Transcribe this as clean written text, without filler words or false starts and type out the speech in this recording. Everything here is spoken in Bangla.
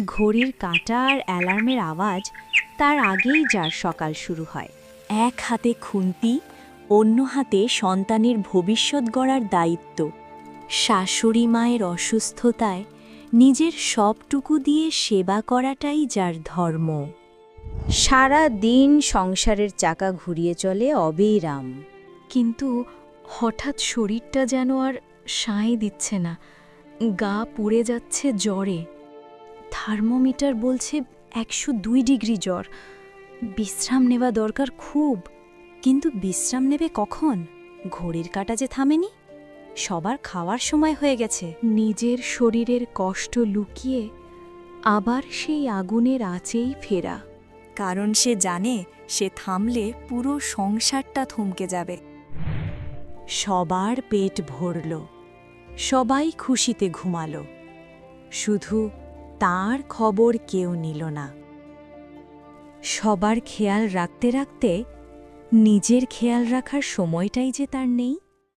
ঘড়ির কাঁটা আর অ্যালার্মের আওয়াজ তার আগেই যার সকাল শুরু হয়। এক হাতে খুন্তি, অন্য হাতে সন্তানের ভবিষ্যৎ গড়ার দায়িত্ব। শাশুড়ি মায়ের অসুস্থতায় নিজের সবটুকু দিয়ে সেবা করাটাই যার ধর্ম। সারা দিন সংসারের চাকা ঘুরিয়ে চলে অবিরাম। কিন্তু হঠাৎ শরীরটা যেন আর সায় দিচ্ছে না, গা পুড়ে যাচ্ছে জ্বরে। থার্মোমিটার বলছে 102 ডিগ্রি জ্বর। বিশ্রাম নেওয়া দরকার খুব, কিন্তু বিশ্রাম নেবে কখন? ঘড়ির কাঁটা যে থামেনি। সবার খাওয়ার সময় হয়ে গেছে। নিজের শরীরের কষ্ট লুকিয়ে আবার সেই আগুনের আঁচেই ফেরা, কারণ সে জানে সে থামলে পুরো সংসারটা থমকে যাবে। সবার পেট ভরল, সবাই খুশিতে ঘুমালো, শুধু তার খবর কেউ নিল না। সবার খেয়াল রাখতে রাখতে নিজের খেয়াল রাখার সময়টাই যে তার নেই।